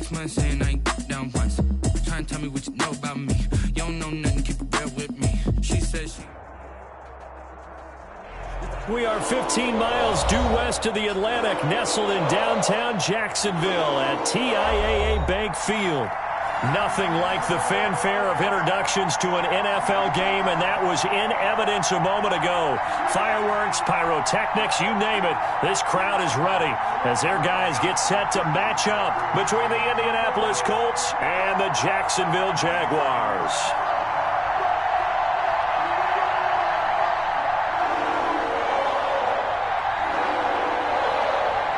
6 months saying I ain't down once. Trying to tell me what you know about me. You don't know nothing, keep it real with me. She says she... We are 15 miles due west of the Atlantic, nestled in downtown Jacksonville at TIAA Bank Field. Nothing like the fanfare of introductions to an NFL game, and that was in evidence a moment ago. Fireworks, pyrotechnics, you name it. This crowd is ready as their guys get set to match up between the Indianapolis Colts and the Jacksonville Jaguars.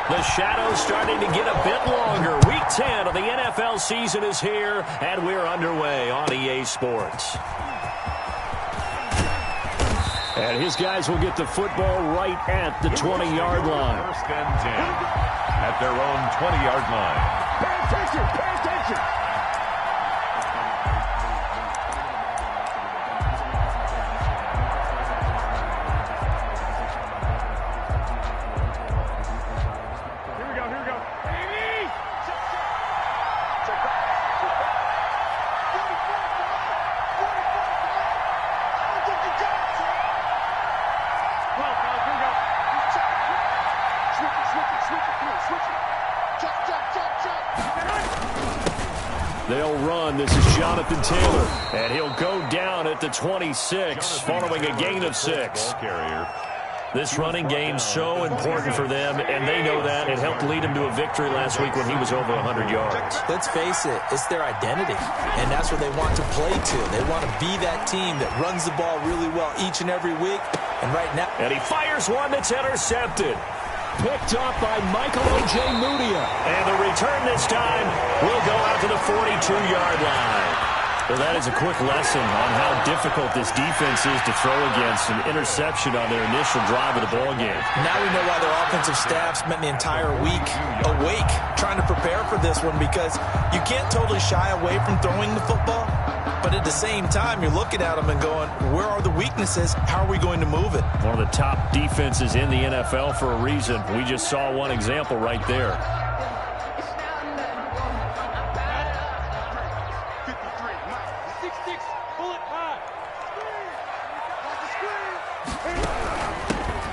The shadow's starting to get a bit longer. Week 10 of the NFL season is here, and we're underway on EA Sports. And his guys will get the football right at the 20-yard line. First and 10 at their own 20-yard line. Pay attention! Pay attention! They'll run. This is Jonathan Taylor, and he'll go down at the 26 following a gain of 6. This running game's so important for them, and they know that. It helped lead him to a victory last week when he was over 100 yards. Let's face it, it's their identity, and that's what they want to play to. They want to be that team that runs the ball really well each and every week, and right now... And he fires one that's intercepted. Picked up by Michael O.J. Mudia. And the return this time will go out to the 42-yard line. Well, that is a quick lesson on how difficult this defense is to throw against an interception on their initial drive of the ballgame. Now we know why their offensive staff spent the entire week awake trying to prepare for this one, because you can't totally shy away from throwing the football. But at the same time, you're looking at them and going, where are the weaknesses? How are we going to move it? One of the top defenses in the NFL for a reason. We just saw one example right there.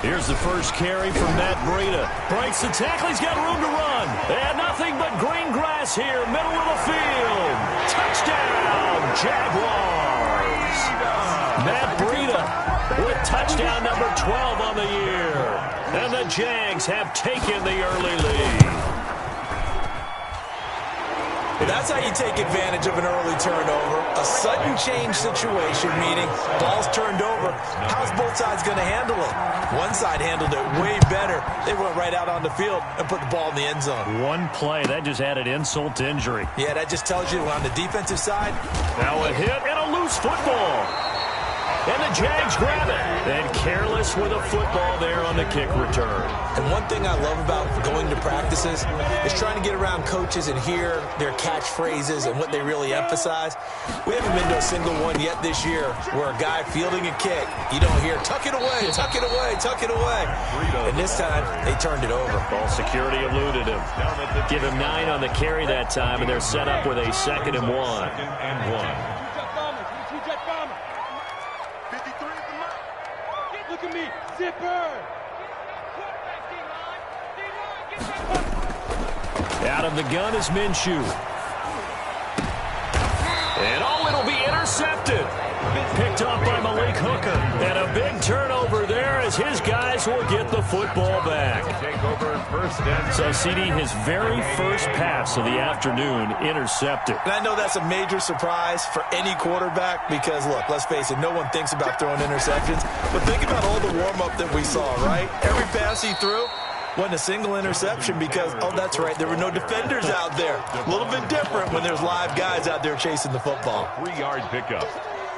Here's the first carry from Matt Breida. Breaks the tackle. He's got room to run. And nothing but green grass here, middle of the field. Touchdown, Jaguars. Matt Breida with touchdown number 12 on the year. And the Jags have taken the early lead. That's how you take advantage of an early turnover. A sudden change situation, meaning ball's turned over. How's both sides going to handle it? One side handled it way better. They went right out on the field and put the ball in the end zone. One play, that just added insult to injury. Yeah, that just tells you on the defensive side. Now a hit and a loose football. And the Jags grab it. And careless with a football there on the kick return. And one thing I love about going to practices is trying to get around coaches and hear their catchphrases and what they really emphasize. We haven't been to a single one yet this year where a guy fielding a kick, you don't hear, tuck it away, tuck it away, tuck it away. And this time, they turned it over. Ball security eluded him. Give him 9 on the carry that time, and they're set up with a 2nd and 1. Look at me, zipper! Out of the gun is Minshew. And it'll be intercepted. Picked up by Malik Hooker. And a big turnover there as his guys will get the football back. So, CD, his very first pass of the afternoon intercepted. And I know that's a major surprise for any quarterback because, look, let's face it, no one thinks about throwing interceptions. But think about all the warm-up that we saw, right? Every pass he threw wasn't a single interception because, oh, that's right, there were no defenders out there. A little bit different when there's live guys out there chasing the football. 3-yard pickup.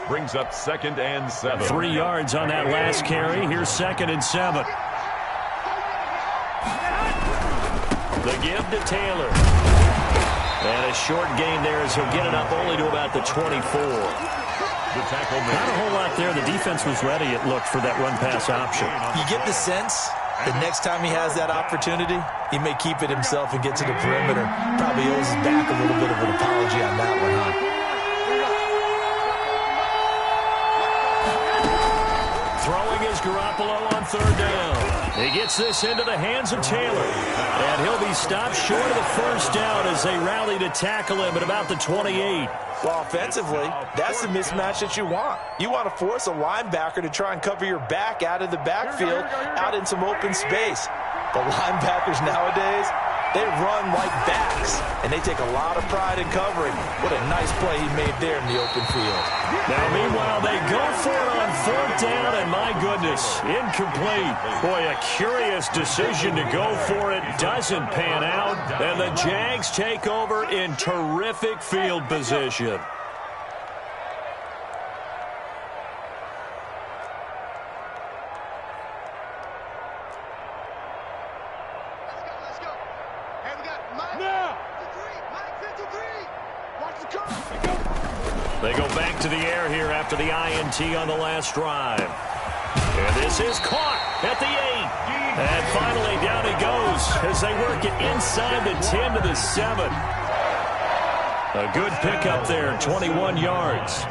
Brings up 2nd and 7. 3 yards on that last carry. Here's 2nd and 7. The give to Taylor. And a short gain there as he'll get it up only to about the 24. The tackle made. Not a whole lot there. The defense was ready, it looked, for that run-pass option. You get the sense the next time he has that opportunity, he may keep it himself and get to the perimeter. Probably owes his back a little bit of an apology on that one, huh? Throwing is Garoppolo on third down. He gets this into the hands of Taylor. And he'll be stopped short of the first down as they rally to tackle him at about the 28. Well, offensively, that's the mismatch that you want. You want to force a linebacker to try and cover your back out of the backfield, out in some open space. But linebackers nowadays, they run like backs, and they take a lot of pride in covering. What a nice play he made there in the open field. Now, meanwhile, they go for it on fourth down, and my goodness, incomplete. Boy, a curious decision to go for it. Doesn't pan out, and the Jags take over in terrific field position. They go back to the air here after the INT on the last drive. And this is caught at the 8. And finally down it goes as they work it inside the 10 to the 7. A good pickup there, 21 yards.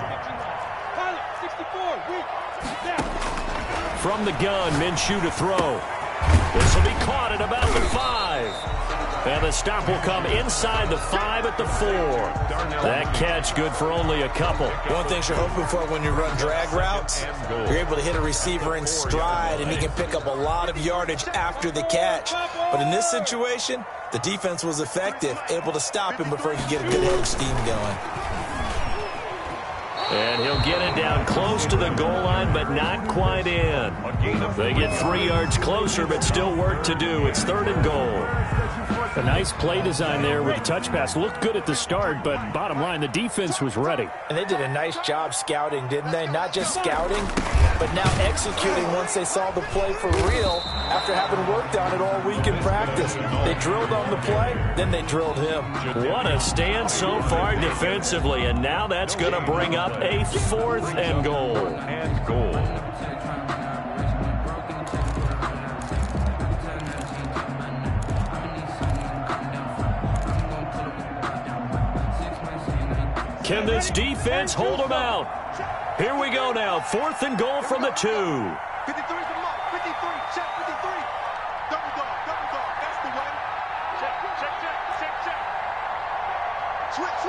From the gun, Minshew to throw. This will be caught at about the 5. And the stop will come inside the 5 at the 4. That catch good for only a couple. One thing you're hoping for when you run drag routes, you're able to hit a receiver in stride, and he can pick up a lot of yardage after the catch. But in this situation, the defense was effective, able to stop him before he could get a good head of steam going. And he'll get it down close to the goal line, but not quite in. They get 3 yards closer, but still work to do. It's 3rd and goal. A nice play design there with the touch pass. Looked good at the start, but bottom line, the defense was ready. And they did a nice job scouting, didn't they? Not just scouting, but now executing once they saw the play for real after having worked on it all week in practice. They drilled on the play, then they drilled him. What a stand so far defensively, and now that's going to bring up a 4th and goal. Can this defense hold them out? Here we go now. 4th and goal from the 2. 53 is the mark. 53. Check 53. Double dog. Double dog. That's the way. Check. Switch.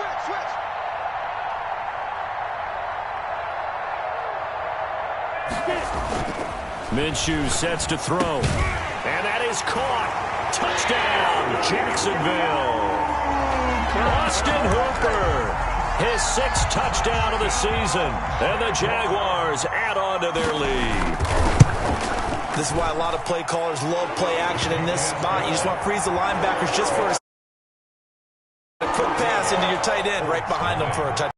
Minshew sets to throw. And that is caught. Touchdown, Jacksonville. Austin Hooper. His 6th touchdown of the season. And the Jaguars add on to their lead. This is why a lot of play callers love play action in this spot. You just want to freeze the linebackers just for a quick pass into your tight end right behind them for a touchdown.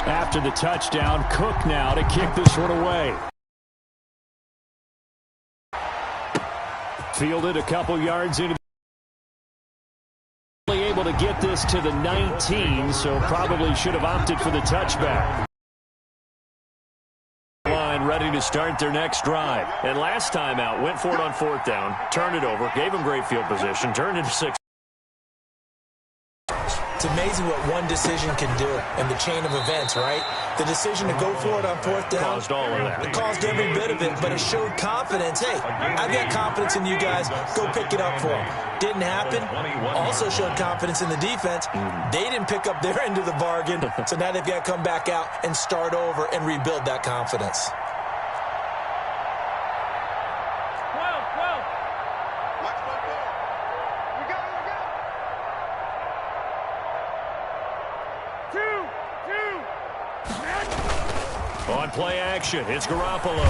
After the touchdown, Cook now to kick this one away. Fielded a couple yards into able to get this to the 19, so probably should have opted for the touchback. Line ready to start their next drive. And last time out, went for it on 4th down, turned it over, gave him great field position, turned it to 6. It's amazing what one decision can do in the chain of events, right? The decision to go for it on 4th down. Caused all of that. It caused every bit of it, but it showed confidence. Hey, I've got confidence in you guys. Go pick it up for them. Didn't happen. Also showed confidence in the defense. They didn't pick up their end of the bargain, so now they've got to come back out and start over and rebuild that confidence. On play action, it's Garoppolo.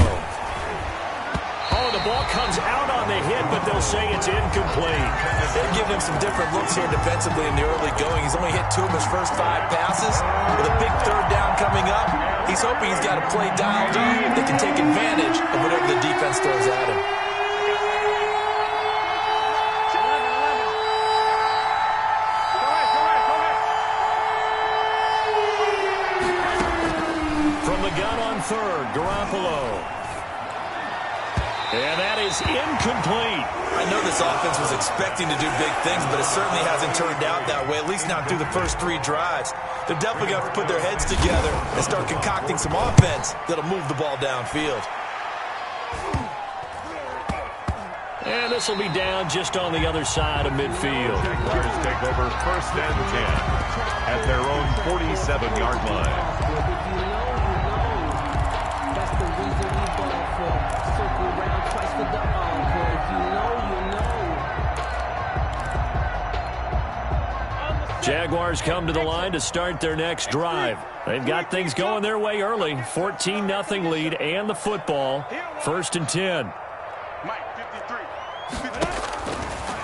Oh, the ball comes out on the hit, but they'll say it's incomplete. They're giving him some different looks here defensively in the early going. He's only hit 2 of his first 5 passes. With a big 3rd down coming up, he's hoping he's got a play dialed up that can take advantage of whatever the defense throws at him. From the gun on 3rd, Garoppolo. And that is incomplete. I know this offense was expecting to do big things, but it certainly hasn't turned out that way, at least not through the first 3 drives. They're definitely going to have to put their heads together and start concocting some offense that'll move the ball downfield. And this will be down just on the other side of midfield. Jaguars take over 1st and 10 at their own 47-yard line. Jaguars come to the line to start their next drive. They've got things going their way early. 14-0 lead and the football. 1st and 10.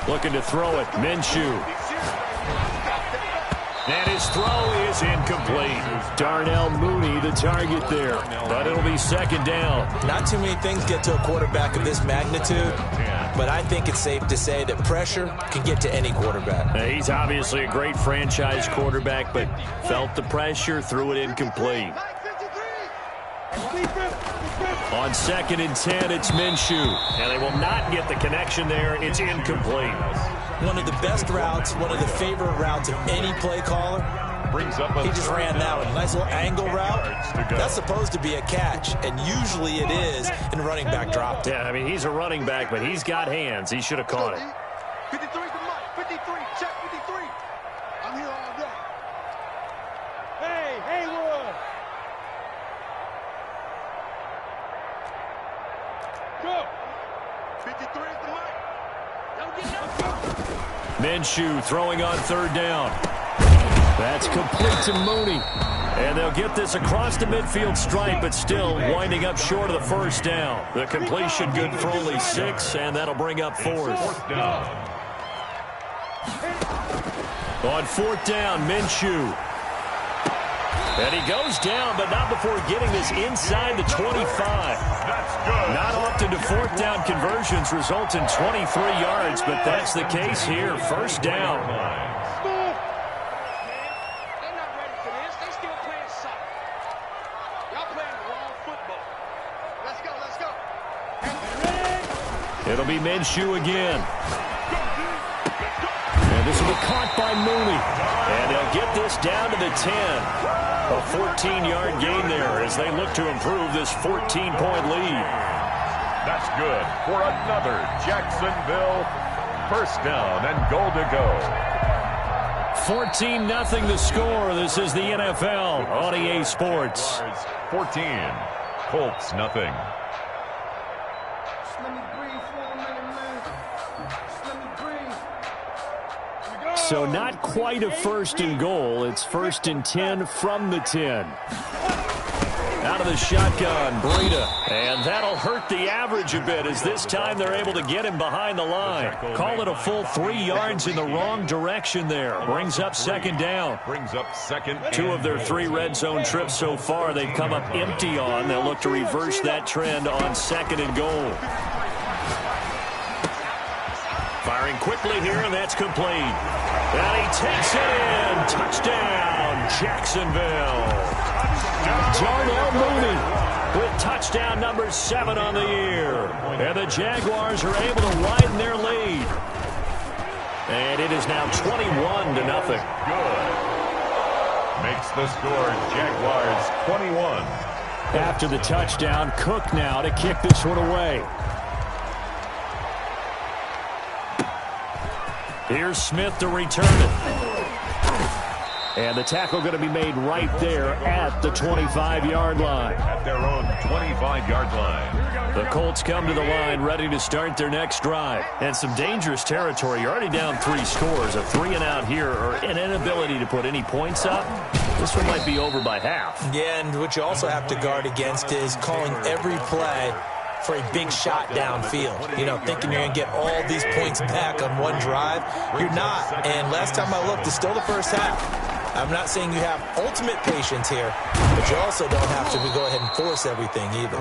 Looking to throw it. Minshew. And his throw is incomplete. Darnell Mooney, the target there. But it'll be 2nd down. Not too many things get to a quarterback of this magnitude, but I think it's safe to say that pressure can get to any quarterback. He's obviously a great franchise quarterback, but felt the pressure, threw it incomplete. On 2nd and 10, it's Minshew. And they will not get the connection there. It's incomplete. One of the best routes, one of the favorite routes of any play caller. He just ran that one. Nice little angle route. That's supposed to be a catch, and usually it is, and running back dropped it. Yeah, I mean, he's a running back, but he's got hands. He should have caught it. 53 to Mike. 53. Check 53. I'm here all day. Hey, Haywood. Go. 53 to Mike. Don't get up. Minshew throwing on 3rd down. That's complete to Mooney. And they'll get this across the midfield stripe, but still winding up short of the 1st down. The completion good for only 6, and that'll bring up 4th. On 4th down, Minshew. And he goes down, but not before getting this inside the 25. Not often do 4th down conversions result in 23 yards, but that's the case here. 1st down. They're not ready for this. They still playing soccer. Y'all playing the wrong football. Let's go, let's go. It'll be Minshew again. And this will be caught by Mooney. And they'll get this down to the 10. A 14-yard gain there as they look to improve this 14-point lead. That's good for another Jacksonville 1st down and goal to go. 14-0 the score. This is the NFL on EA Sports. 14, Colts nothing. So not quite a 1st and goal. It's 1st and 10 from the 10. Out of the shotgun, Breida. And that'll hurt the average a bit as this time they're able to get him behind the line. Call it a full 3 yards in the wrong direction there. Brings up 2nd down. Brings up 2nd. 2 of their 3 red zone trips so far they've come up empty on. They'll look to reverse that trend on 2nd and goal. Firing quickly here, and that's complete. And he takes it in. Touchdown, Jacksonville. Darnell Mooney with touchdown number 7 on the year. And the Jaguars are able to widen their lead. And it is now 21-0. Good. Makes the score Jaguars 21. After the touchdown, Cook now to kick this one away. Here's Smith to return it. And the tackle going to be made right there at the 25-yard line. At their own 25-yard line. The Colts come to the line ready to start their next drive. And some dangerous territory. You're already down 3 scores. A 3-and-out here or an inability to put any points up. This one might be over by half. Yeah, and what you also have to guard against is calling every play for a big shot downfield. You know, thinking you're going to get all these points back on one drive. You're not. And last time I looked, it's still the first half. I'm not saying you have ultimate patience here, but you also don't have to go ahead and force everything either.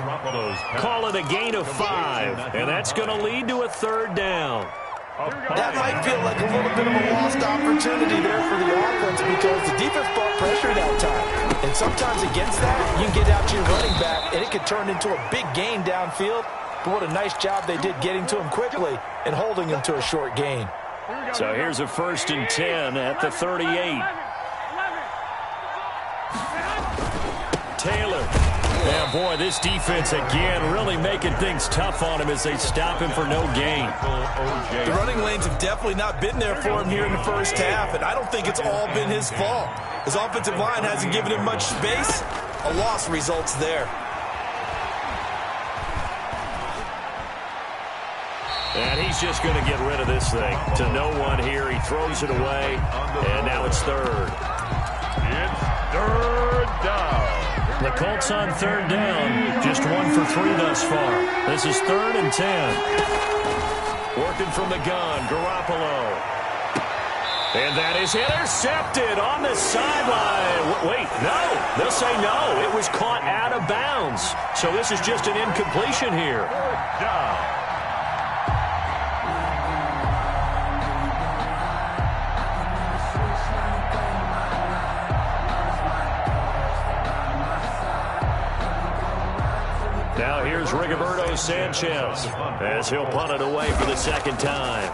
Call it a gain of 5, and that's going to lead to a 3rd down. That might feel like a little bit of a lost opportunity there for the offense because the defense brought pressure that time. And sometimes against that, you can get out to your running back, and it could turn into a big gain downfield. but what a nice job they did getting to him quickly and holding him to a short gain. So here's a 1st and 10 at the 38. Taylor. Yeah, boy, this defense again really making things tough on him as they stop him for no gain. The running lanes have definitely not been there for him here in the first half, and I don't think it's all been his fault. His offensive line hasn't given him much space. A loss results there. And he's just going to get rid of this thing. To no one here. He throws it away, and now it's 3rd. It's 3rd down. The Colts on 3rd down. Just 1 for 3 thus far. This is 3rd and 10. Working from the gun, Garoppolo. And that is intercepted on the sideline. Wait, no. They'll say no. It was caught out of bounds. So this is just an incompletion here. 4th down. Now here's Rigoberto Sanchez as he'll punt it away for the 2nd time.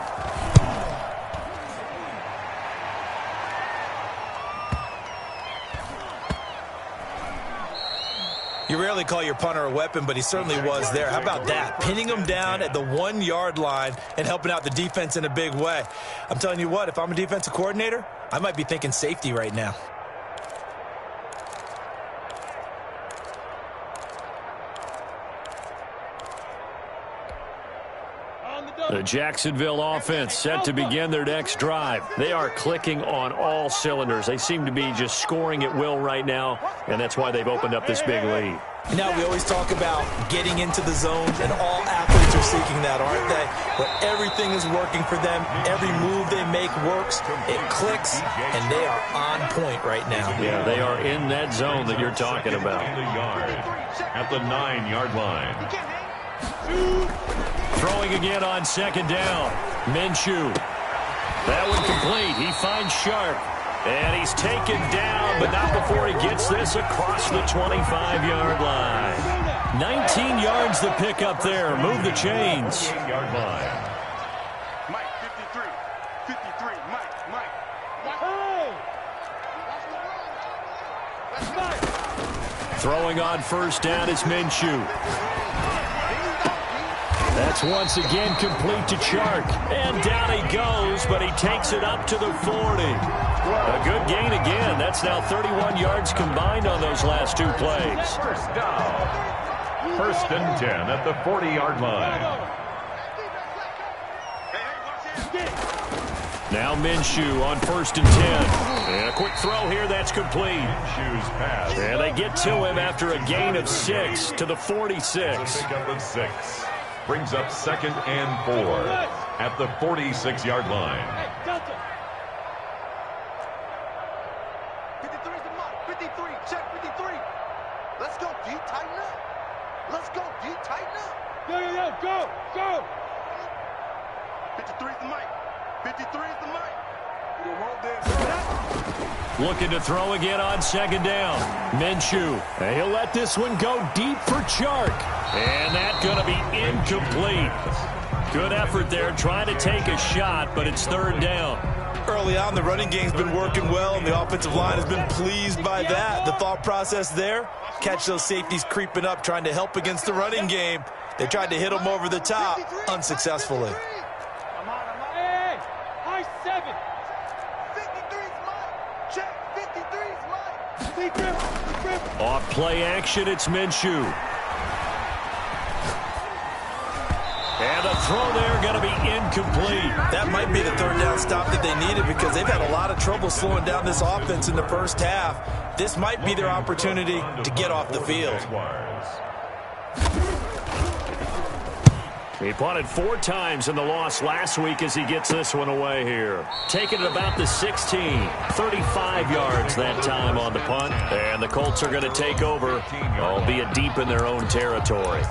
You rarely call your punter a weapon, but he certainly was there. How about that? Pinning him down at the 1-yard line and helping out the defense in a big way. I'm telling you what, if I'm a defensive coordinator, I might be thinking safety right now. The Jacksonville offense set to begin their next drive. They are clicking on all cylinders. They seem to be just scoring at will right now, and that's why they've opened up this big lead. Now, we always talk about getting into the zones, and all athletes are seeking that, aren't they? Where everything is working for them, every move they make works, it clicks, and they are on point right now. Yeah, they are in that zone that you're talking about. At the 9-yard line. Throwing again on 2nd down. Minshew. That one complete. He finds Sharp. And he's taken down, but not before he gets this across the 25-yard line. 19 yards to pick up there. Move the chains. 8-yard line. Mike, 53. 53. Mike. Throwing on 1st down is Minshew. That's once again complete to Chark. And down he goes, but he takes it up to the 40. A good gain again. That's now 31 yards combined on those last 2 plays. 1st down. 1st and 10 at the 40-yard line. Now Minshew on 1st and 10. And a quick throw here, that's complete. Minshew's pass. And they get to him after a gain of 6 to the 46. Pick up of 6. Brings up 2nd and 4 at the 46-yard line. 53 is the mark. 53. Check 53. Let's go, D. Tighten up. Let's go, D. Tighten up. Go. 53 is the mic. 53 is the mic. Looking to throw again on 2nd down. Minshew. And he'll let this one go deep for Chark. And that's going to be incomplete. Good effort there trying to take a shot, but it's 3rd down. Early on, the running game's been working well, and the offensive line has been pleased by that. The thought process there, catch those safeties creeping up, trying to help against the running game. They tried to hit them over the top, unsuccessfully. Hey, high 7. 53's mine. Check 53's mine. Off play action, it's Minshew. And a throw there going to be incomplete. That might be the 3rd down stop that they needed because they've had a lot of trouble slowing down this offense in the first half. This might be their opportunity to get off the field. He punted 4 times in the loss last week as he gets this one away here. Taking it about the 16. 35 yards that time on the punt. And the Colts are going to take over, albeit deep in their own territory.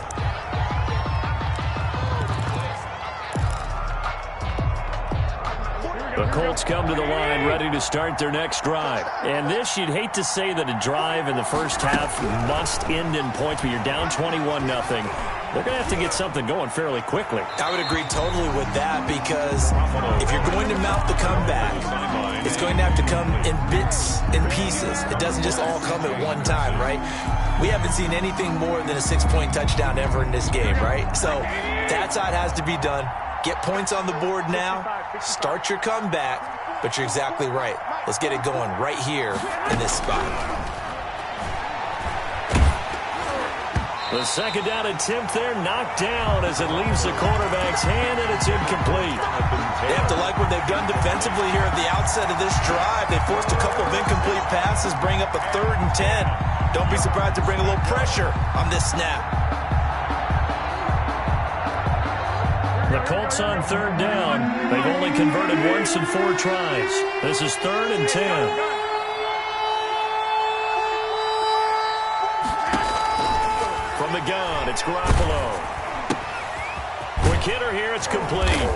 The Colts come to the line ready to start their next drive. And this, you'd hate to say that a drive in the first half must end in points, but you're down 21-0. They're going to have to get something going fairly quickly. I would agree totally with that, because if you're going to mount the comeback, it's going to have to come in bits and pieces. It doesn't just all come at one time, right? We haven't seen anything more than a 6-point touchdown ever in this game, right? So that's how it has to be done. Get points on the board now, start your comeback, but you're exactly right. Let's get it going right here in this spot. The second down attempt there knocked down as it leaves the quarterback's hand, and it's incomplete. They have to like what they've done defensively here at the outset of this drive. They forced a couple of incomplete passes, bring up a 3rd and 10. Don't be surprised to bring a little pressure on this snap. The Colts on 3rd down. They've only converted once in 4 tries. This is 3rd and 10. From the gun, it's Garoppolo. Quick hitter here, it's complete.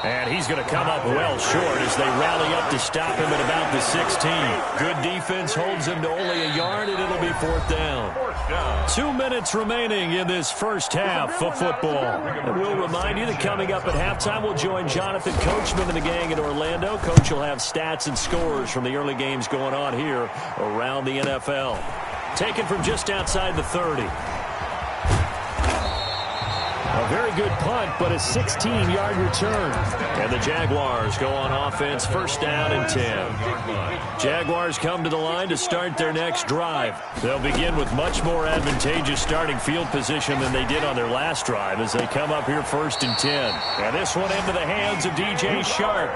And he's going to come up well short as they rally up to stop him at about the 16. Good defense holds him to only a yard, and it'll be 4th down. 2 minutes remaining in this first half of football. And we'll remind you that coming up at halftime, we'll join Jonathan Coachman and the gang in Orlando. Coach will have stats and scores from the early games going on here around the NFL. Taken from just outside the 30. A very good punt, but a 16-yard return. And the Jaguars go on offense, 1st down and 10. Jaguars come to the line to start their next drive. They'll begin with much more advantageous starting field position than they did on their last drive as they come up here 1st and 10. And this one into the hands of DJ Shark.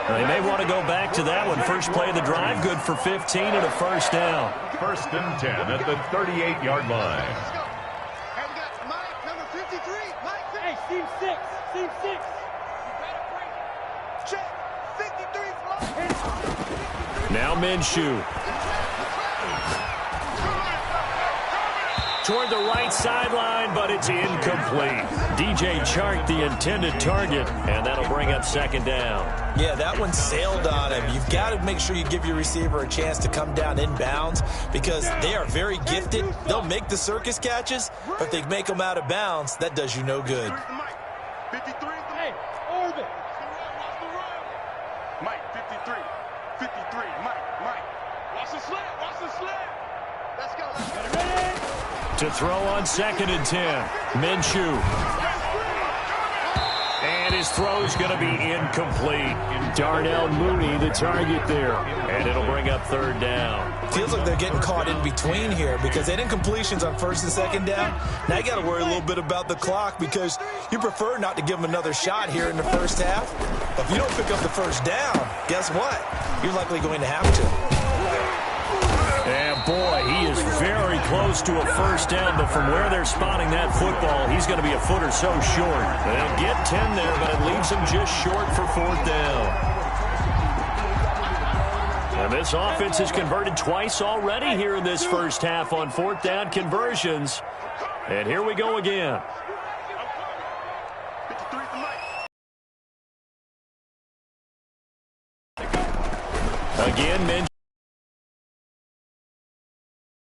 They may want to go back to that one. First play of the drive, good for 15 and a 1st down. 1st and 10 at the 38-yard line. Team 6. Team 6. Check. 53. Now Minshew. Toward the right sideline, but it's incomplete. DJ Chark, the intended target, and that'll bring up 2nd down. Yeah, that one sailed on him. You've got to make sure you give your receiver a chance to come down inbounds, because they are very gifted. They'll make the circus catches, but if they make them out of bounds, that does you no good. 53. Hey, Orbit. Mike, 53. 53. Mike. Watch the slant. Watch the slant. Let's go. Ready? To throw on 2nd and 10. Minshew. And his throw's going to be incomplete. Darnell Mooney, the target there. And it'll bring up 3rd down. Feels like they're getting caught in between here, because they had incompletions on 1st and 2nd down. Now you got to worry a little bit about the clock, because you prefer not to give them another shot here in the first half. But if you don't pick up the 1st down, guess what? You're likely going to have to. And boy, he is very close to a 1st down, but from where they're spotting that football, he's going to be a foot or so short. They'll get 10 there, but it leaves him just short for 4th down. And this offense has converted twice already here in this first half on 4th down conversions. And here we go again. Again, Minshew.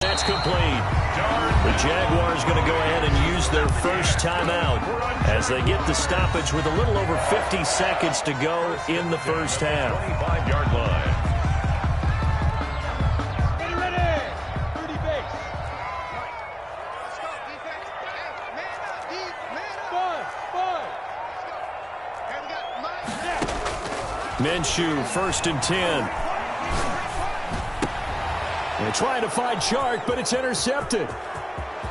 That's complete. The Jaguars going to go ahead and use their first timeout as they get the stoppage with a little over 50 seconds to go in the first half. 25-yard line. Ready. 30 base. Let's go, defense. Hey, man up, deep. Man up. Five. Hey, we got Mike. Minshew, 1st and 10. They're trying to find Chark, but it's intercepted.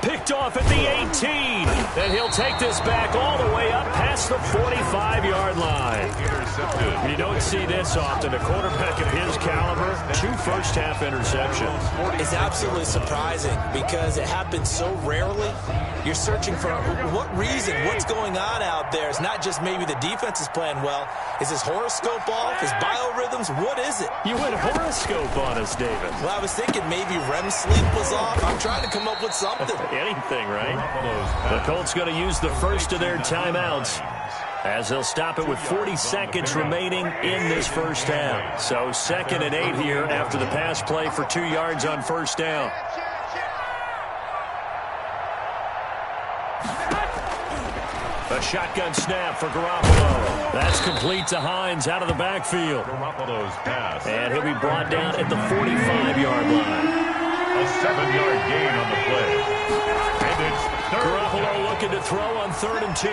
Picked off at the 18. And he'll take this back all the way up past the 45-yard line. Intercepted. You don't see this often. A quarterback of his caliber, 2 first-half interceptions. It's absolutely surprising because it happens so rarely. You're searching for what reason, what's going on out there. It's not just maybe the defense is playing well. Is his horoscope off? His biorhythms? What is it? You went horoscope on us, David. Well, I was thinking maybe REM sleep was off. I'm trying to come up with something. Anything, right? The Colts going to use the first of their timeouts. as they'll stop it with 40 seconds remaining in this first half. So 2nd and 8 here after the pass play for 2 yards on first down. A shotgun snap for Garoppolo. That's complete to Hines out of the backfield. Garoppolo's pass. And he'll be brought down at the 45-yard line. A 7-yard gain on the play. And it's Garoppolo looking to throw on 3rd and 2.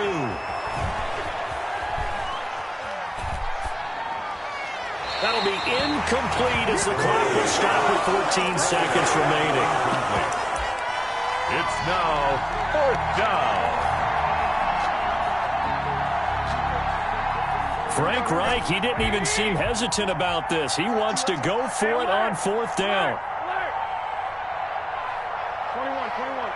That'll be incomplete as the clock will stop with 14 seconds remaining. It's now 4th down. Frank Reich, he didn't even seem hesitant about this. He wants to go for it on 4th down. 21.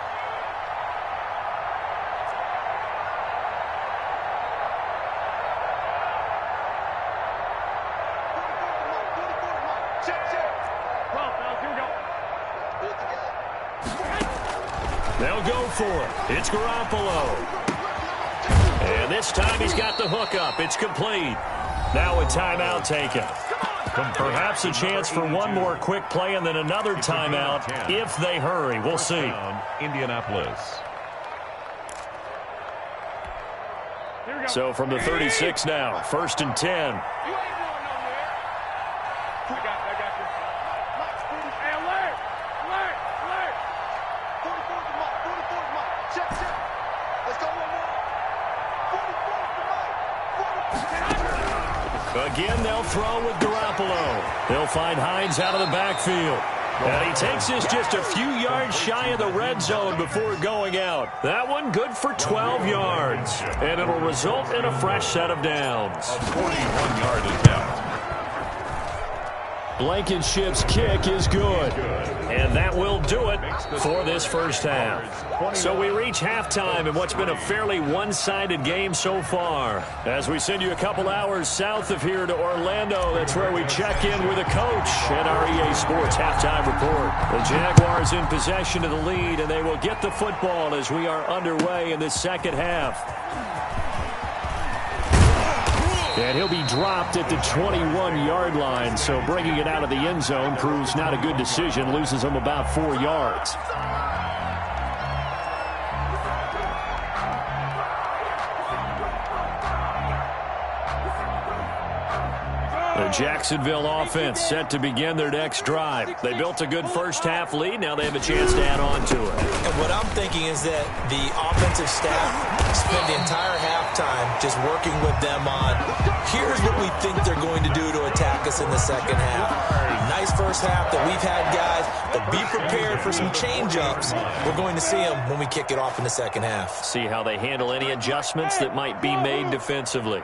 They'll go for it. It's Garoppolo. And this time he's got the hook up. It's complete. Now a timeout taken. Perhaps a chance for one more quick play and then another timeout if they hurry. We'll see. Indianapolis. So from the 36 now, 1st and 10. Again, they'll throw with Garoppolo. They'll find Hines out of the backfield. And he takes this just a few yards shy of the red zone before going out. That one good for 12 yards. And it'll result in a fresh set of downs. A 41-yard attempt. Blankenship's kick is good. And that will do it for this first half. So we reach halftime in what's been a fairly one-sided game so far. As we send you a couple hours south of here to Orlando, that's where we check in with a coach at our EA Sports Halftime Report. The Jaguars in possession of the lead, and they will get the football as we are underway in this second half. And he'll be dropped at the 21-yard line, so bringing it out of the end zone proves not a good decision, loses him about 4 yards. The Jacksonville offense set to begin their next drive. They built a good first-half lead. Now they have a chance to add on to it. And what I'm thinking is that the offensive staff spent the entire halftime just working with them on, here's what we think they're going to do to attack us in the second half. Nice first half that we've had, guys, but be prepared for some change-ups. We're going to see them when we kick it off in the second half. See how they handle any adjustments that might be made defensively.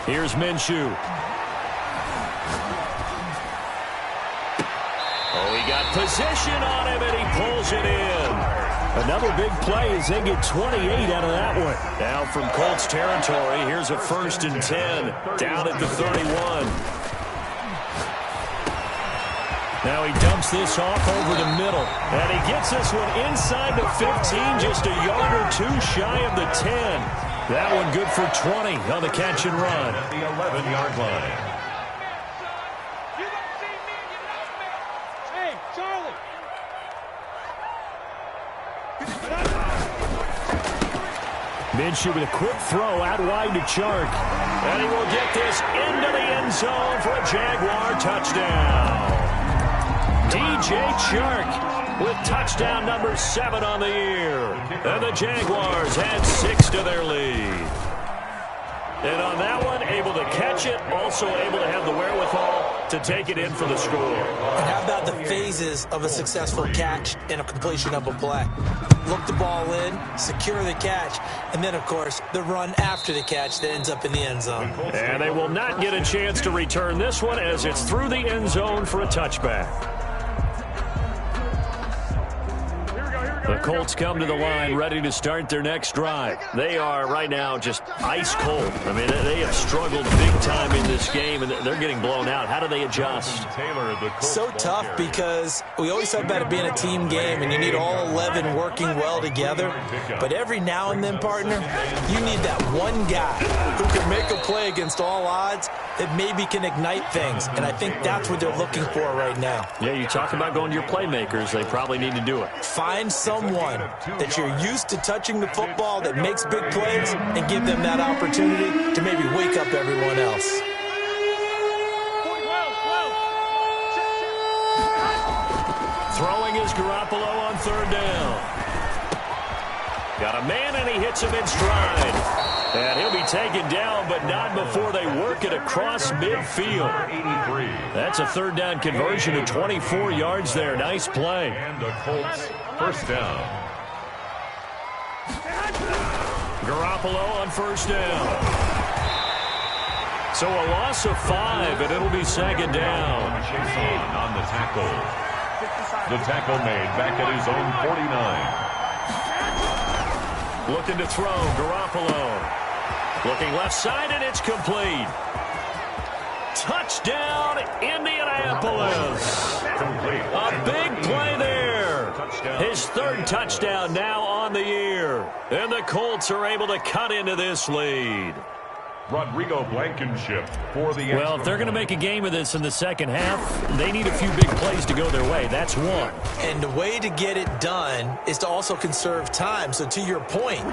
Here's Minshew. Oh, he got position on him, and he pulls it in. Another big play as they get 28 out of that one. Now from Colts territory, here's a 1st and 10 down at the 31. Now he dumps this off over the middle. And he gets this one inside the 15, just a yard or two shy of the 10. That one good for 20 on the catch and run. At the 11-yard line. Hey, Charlie. Minshew with a quick throw out wide to Chark. And he will get this into the end zone for a Jaguar touchdown. DJ Chark with touchdown number 7 on the year. And the Jaguars add 6 to their lead. And on that one, able to catch it, also able to have the wherewithal to take it in for the score. And how about the phases of a successful catch and a completion of a play? Look the ball in, secure the catch, and then, of course, the run after the catch that ends up in the end zone. And they will not get a chance to return this one as it's through the end zone for a touchback. Here we go. The Colts come to the line ready to start their next drive. They are right now just ice cold. I mean, they have struggled big time in this game, and they're getting blown out. How do they adjust? So tough because we always talk about it being a team game, and you need all 11 working well together. But every now and then, partner, you need that one guy who can make a play against all odds that maybe can ignite things. And I think that's what they're looking for right now. Yeah, you talk about going to your playmakers. They probably need to do it. Find someone that you're used to touching the football that makes big plays and give them that opportunity to maybe wake up everyone else. Throwing is Garoppolo on third down. Got a man, and he hits him in stride. And he'll be taken down, but not before they work it across midfield. That's a third down conversion to 24 yards there. Nice play. And the Colts first down. Garoppolo on first down. So a loss of 5, and it'll be second down. On the tackle. The tackle made back at his own 49. Looking to throw, Garoppolo. Looking left side, and it's complete. Touchdown, Indianapolis. A big play there. His third touchdown now on the year. And the Colts are able to cut into this lead. Rodrigo Blankenship for the Well, if they're going to make a game of this in the second half, they need a few big plays to go their way. That's one. And the way to get it done is to also conserve time. So to your point,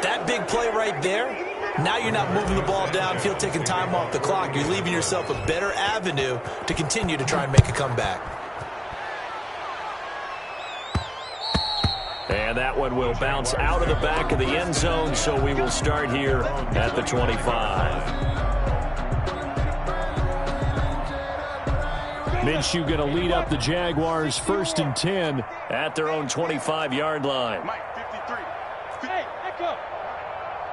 that big play right there, now you're not moving the ball downfield, taking time off the clock. You're leaving yourself a better avenue to continue to try and make a comeback. And that one will bounce out of the back of the end zone, so we will start here at the 25. Minshew going to lead up the Jaguars 1st and 10 at their own 25-yard line. Mike, 53. Hey, echo.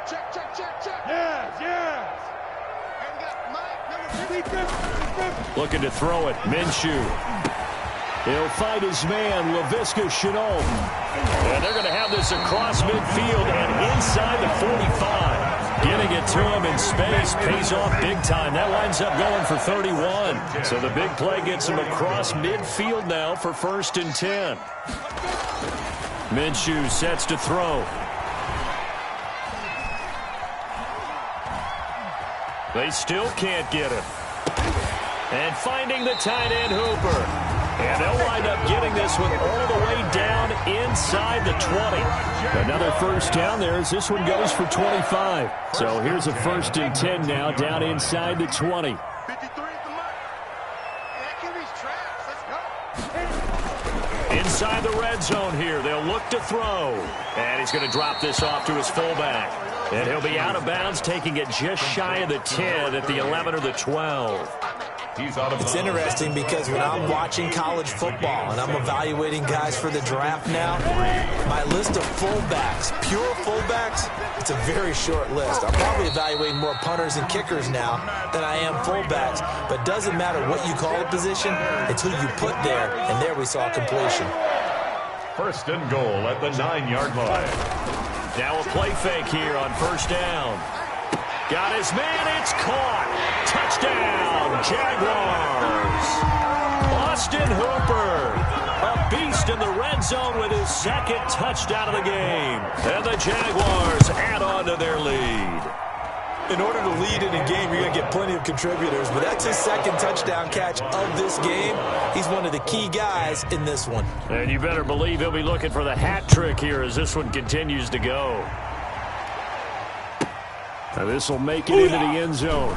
Check, check, check, check. Yes, yes. And we got Mike, number 50. Looking to throw it, Minshew. He'll fight his man, Laviska Shenault. And they're going to have this across midfield and inside the 45. Getting it to him in space pays off big time. That winds up going for 31. So the big play gets him across midfield now for 1st and 10. Minshew sets to throw. They still can't get him. And finding the tight end, Hooper. And they'll wind up getting this one all the way down inside the 20. Another first down there as this one goes for 25. So here's a 1st and 10 now down inside the 20. 53 at the mark. That QB's traps. Let's go. Inside the red zone here. They'll look to throw. And he's going to drop this off to his fullback. And he'll be out of bounds, taking it just shy of the 10 at the 11 or the 12. It's interesting because when I'm watching college football and I'm evaluating guys for the draft now, my list of fullbacks, pure fullbacks, it's a very short list. I'm probably evaluating more punters and kickers now than I am fullbacks, but it doesn't matter what you call a position, it's who you put there, and there we saw completion. 1st and goal at the 9-yard line. Now a play fake here on 1st down. Got his man, it's caught. Touchdown, Jaguars. Austin Hooper, a beast in the red zone with his 2nd touchdown of the game. And the Jaguars add on to their lead. In order to lead in a game, you're going to get plenty of contributors, but that's his 2nd touchdown catch of this game. He's one of the key guys in this one. And you better believe he'll be looking for the hat trick here as this one continues to go. Now this will make it into the end zone.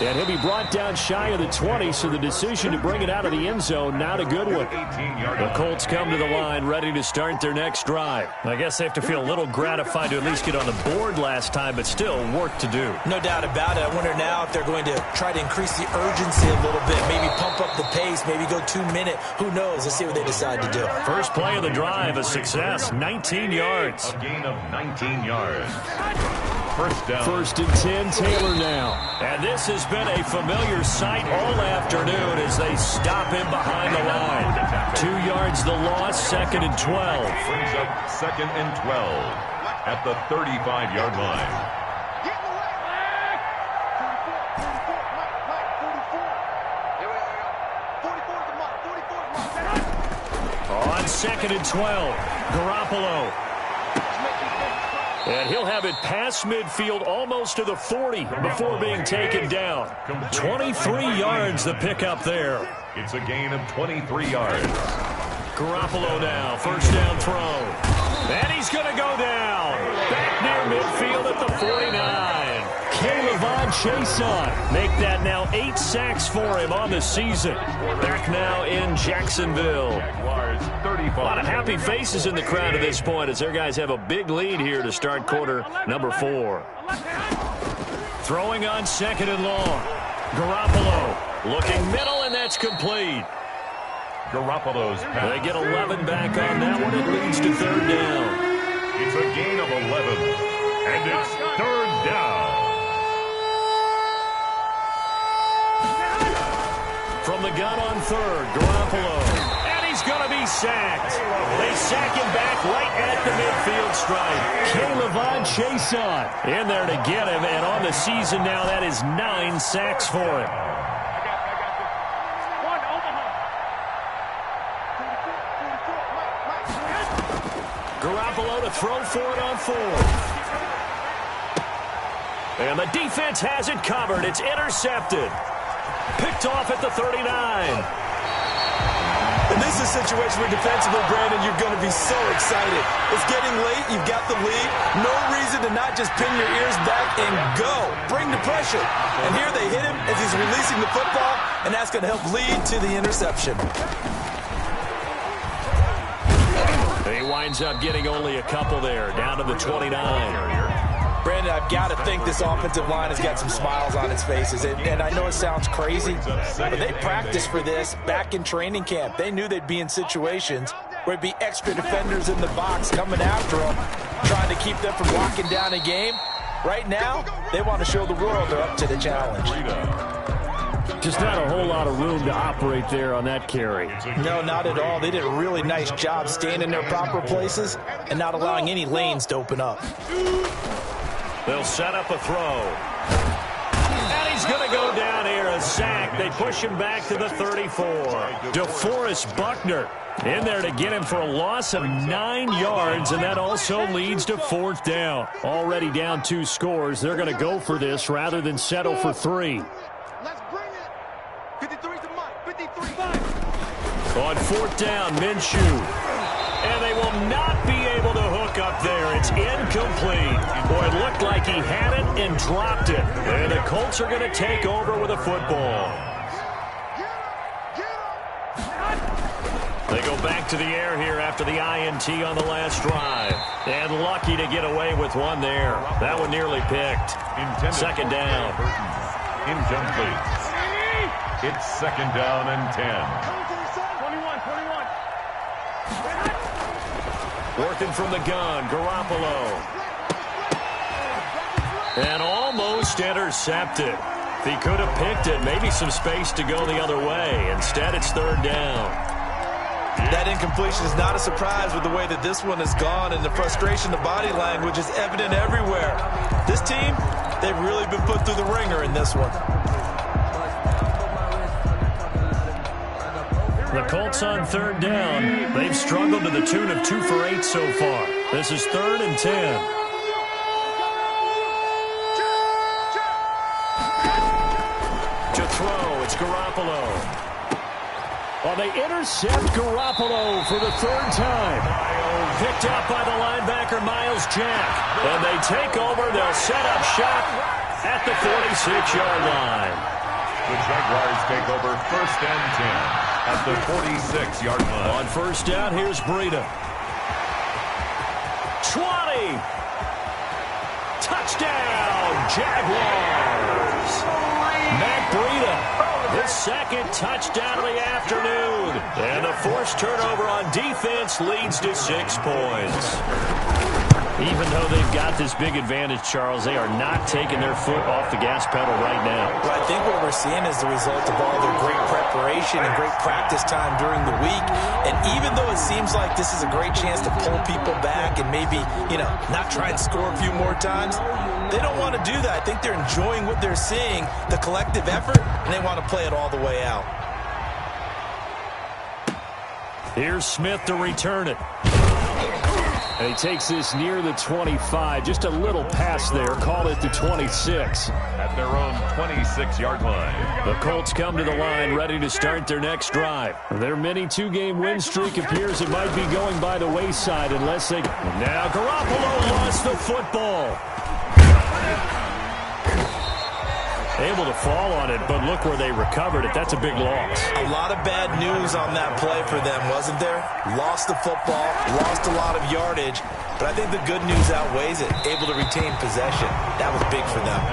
And he'll be brought down shy of the 20, so the decision to bring it out of the end zone, not a good one. The Colts come to the line, ready to start their next drive. I guess they have to feel a little gratified to at least get on the board last time, but still work to do. No doubt about it. I wonder now if they're going to try to increase the urgency a little bit, maybe pump up the pace, maybe go 2-minute. Who knows? Let's see what they decide to do. First play of the drive, a success, 19 yards. A gain of 19 yards. First down. 1st and 10, Taylor now. And this has been a familiar sight all afternoon as they stop him behind the line. 2 yards the loss, 2nd and 12. Brings up 2nd and 12 at the 35-yard line. On 2nd and 12, Garoppolo. And he'll have it past midfield almost to the 40 before being taken down. 23 yards the pickup there. It's a gain of 23 yards. Garoppolo now, 1st down throw. And he's going to go down. Back near midfield at the 49. Caleb Chason make that now 8 sacks for him on the season. Back now in Jacksonville. A lot of happy faces in the crowd at this point as their guys have a big lead here to start quarter number 4. Throwing on 2nd and long. Garoppolo looking middle, and that's complete. Garoppolo's pass. They get 11 back on that one. It leads to 3rd down. It's a gain of 11, and it's 3rd down. From the gun on 3rd, Garoppolo. And he's going to be sacked. They sack him back right at the midfield stripe. Caleb Chason in there to get him, and on the season now, that is 9 sacks for him. Garoppolo to throw for it on 4th. And the defense has it covered. It's intercepted. Picked off at the 39. And this is a situation where defensively, Brandon, you're going to be so excited. It's getting late. You've got the lead. No reason to not just pin your ears back and go. Bring the pressure. And here they hit him as he's releasing the football, and that's going to help lead to the interception. He winds up getting only a couple there, down to the 29. Brandon, I've got to think this offensive line has got some smiles on its faces. And I know it sounds crazy, but they practiced for this back in training camp. They knew they'd be in situations where it'd be extra defenders in the box coming after them, trying to keep them from locking down a game. Right now, they want to show the world they're up to the challenge. Just not a whole lot of room to operate there on that carry. No, not at all. They did a really nice job staying in their proper places and not allowing any lanes to open up. They'll set up a throw. And he's going to go down here, a sack. They push him back to the 34. DeForest Buckner in there to get him for a loss of 9 yards, and that also leads to 4th down. Already down 2 scores. They're going to go for this rather than settle for 3. Let's bring it. 53's the mark. 53. On 4th down, Minshew. And they will not be able to hook up there. It's incomplete. Boy, it looked like he had it and dropped it. And the Colts are going to take over with a football. They go back to the air here after the INT on the last drive. And lucky to get away with one there. That one nearly picked. 2nd down. Incomplete. It's 2nd down and 10. Working from the gun, Garoppolo. And almost intercepted. If he could have picked it, maybe some space to go the other way. Instead, it's 3rd down. That incompletion is not a surprise with the way that this one has gone, and the frustration, the body language is evident everywhere. This team, they've really been put through the ringer in this one. The Colts on 3rd down. They've struggled to the tune of 2 for 8 so far. This is 3rd and 10. To throw, it's Garoppolo. Well, they intercept Garoppolo for the 3rd time. Picked up by the linebacker, Miles Jack. And they take over. They'll set up shop at the 46-yard line. The Jaguars take over 1st and 10. At the 46-yard line. On 1st down, here's Breida. 20. Touchdown, Jaguars. Matt Breida His second touchdown of the afternoon. And the forced turnover on defense leads to 6 points. Even though they've got this big advantage, Charles, they are not taking their foot off the gas pedal right now. Well, I think what we're seeing is the result of all their great preparation and great practice time during the week. And even though it seems like this is a great chance to pull people back and maybe, not try and score a few more times, they don't want to do that. I think they're enjoying what they're seeing, the collective effort, and they want to play it all the way out. Here's Smith to return it. And he takes this near the 25. Just a little pass there. Call it the 26. At their own 26-yard line. The Colts come to the line, ready to start their next drive. Their mini 2-game win streak appears it might be going by the wayside unless they... Now Garoppolo lost the football. Able to fall on it, but look where they recovered it. That's a big loss. A lot of bad news on that play for them, wasn't there? Lost the football, lost a lot of yardage, but I think the good news outweighs it. Able to retain possession. That was big for them.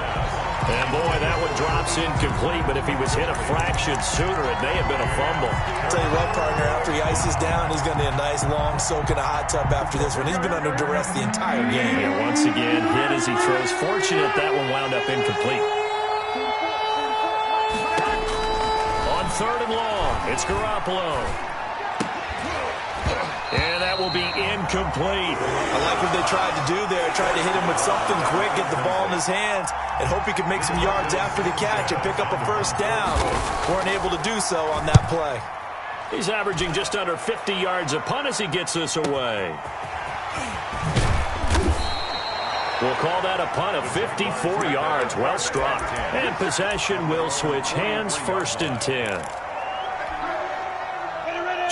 And boy, that one drops incomplete, but if he was hit a fraction sooner, it may have been a fumble. I'll tell you what, partner, after he ices down, he's going to need a nice long soak in a hot tub after this one. He's been under duress the entire game. Yeah, once again, hit as he throws. Fortunate that one wound up incomplete. Third and long. It's Garoppolo. And that will be incomplete. I like what they tried to do there. Tried to hit him with something quick, get the ball in his hands, and hope he could make some yards after the catch and pick up a first down. Weren't able to do so on that play. He's averaging just under 50 yards a punt as he gets this away. We'll call that a punt of 54 yards. Well struck. And possession will switch hands. 1st and 10.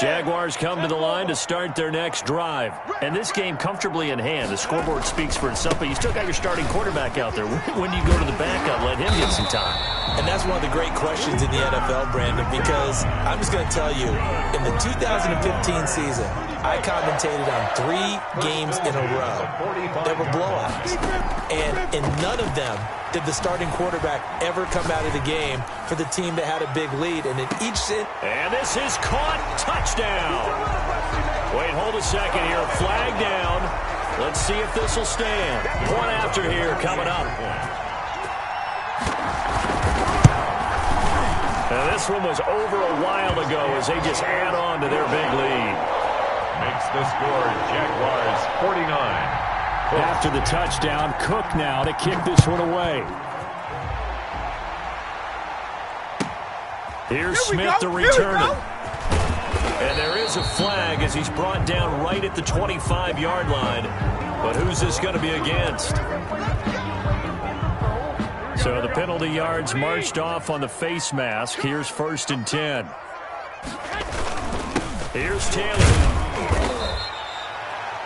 Jaguars come to the line to start their next drive. And this game comfortably in hand. The scoreboard speaks for itself, but you still got your starting quarterback out there. When do you go to the backup? Let him get some time. And that's one of the great questions in the NFL, Brandon, because I'm just going to tell you, in the 2015 season, I commentated on 3 games in a row. There were blowouts. And in none of them did the starting quarterback ever come out of the game for the team that had a big lead. And in each... And this is caught. Touchdown. Wait, hold a second here. Flag down. Let's see if this will stand. Point after here coming up. And this one was over a while ago as they just add on to their big lead. Makes the score Jaguars 49. After the touchdown, Cook now to kick this one away. Here's Smith to return it. And there is a flag as he's brought down right at the 25-yard line. But who's this going to be against? So the penalty yards marched off on the face mask. Here's 1st and 10. Here's Taylor.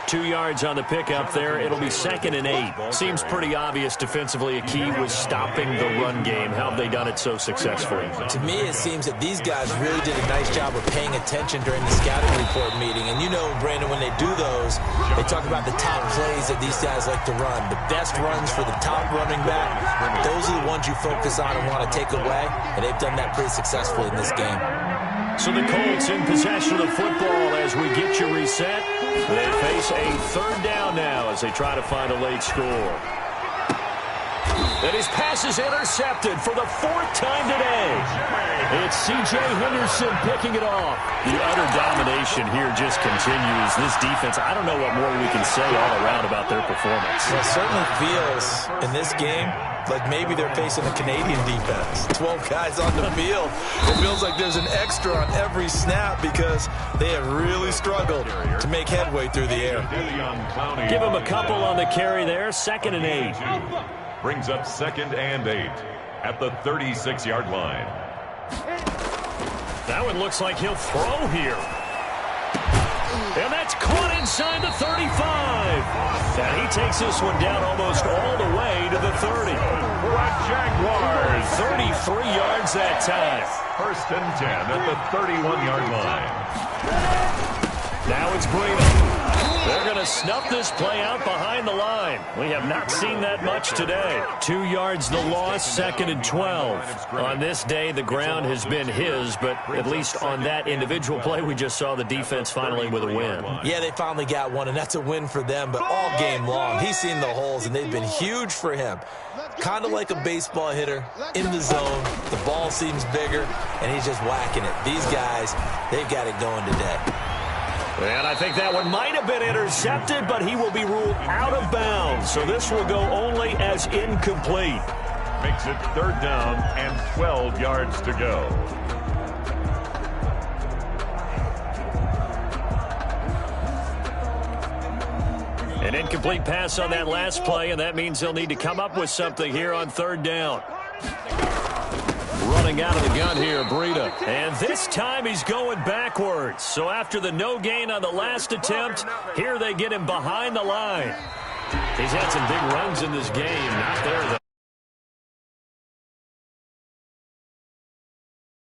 2 yards on the pickup there. It'll be 2nd and 8. Seems pretty obvious defensively a key was stopping the run game. How have they done it so successfully? To me, it seems that these guys really did a nice job of paying attention during the scouting report meeting. And you know, Brandon, when they do those, they talk about the top plays that these guys like to run. The best runs for the top running back. Those are the ones you focus on and want to take away. And they've done that pretty successfully in this game. So the Colts in possession of the football as we get you reset. They face a 3rd down now as they try to find a late score. And his pass is intercepted for the 4th time today. It's C.J. Henderson picking it off. The utter domination here just continues. This defense, I don't know what more we can say all around about their performance. Well, it certainly feels in this game like maybe they're facing a Canadian defense. 12 guys on the field. It feels like there's an extra on every snap because they have really struggled to make headway through the air. Give him a couple on the carry there. 2nd and 8. Brings up 2nd and 8 at the 36-yard line. That one looks like he'll throw here. And that's caught inside the 35. And he takes this one down almost all the way to the 30. Jaguars. 33 yards that time. 1st and 10 at the 31-yard line. Now it's Brady. They're going to snuff this play out behind the line. We have not seen that much today. 2 yards the loss, 2nd and 12. On this day, the ground has been his, but at least on that individual play, we just saw the defense finally with a win. Yeah, they finally got one, and that's a win for them, but all game long, he's seen the holes, and they've been huge for him. Kind of like a baseball hitter in the zone. The ball seems bigger, and he's just whacking it. These guys, they've got it going today. And I think that one might have been intercepted, but he will be ruled out of bounds. So this will go only as incomplete. Makes it 3rd down and 12 yards to go. An incomplete pass on that last play, and that means they'll need to come up with something here on 3rd down. Running out of the gun here, Breida. And this time he's going backwards. So after the no gain on the last attempt, here they get him behind the line. He's had some big runs in this game. Not there, though.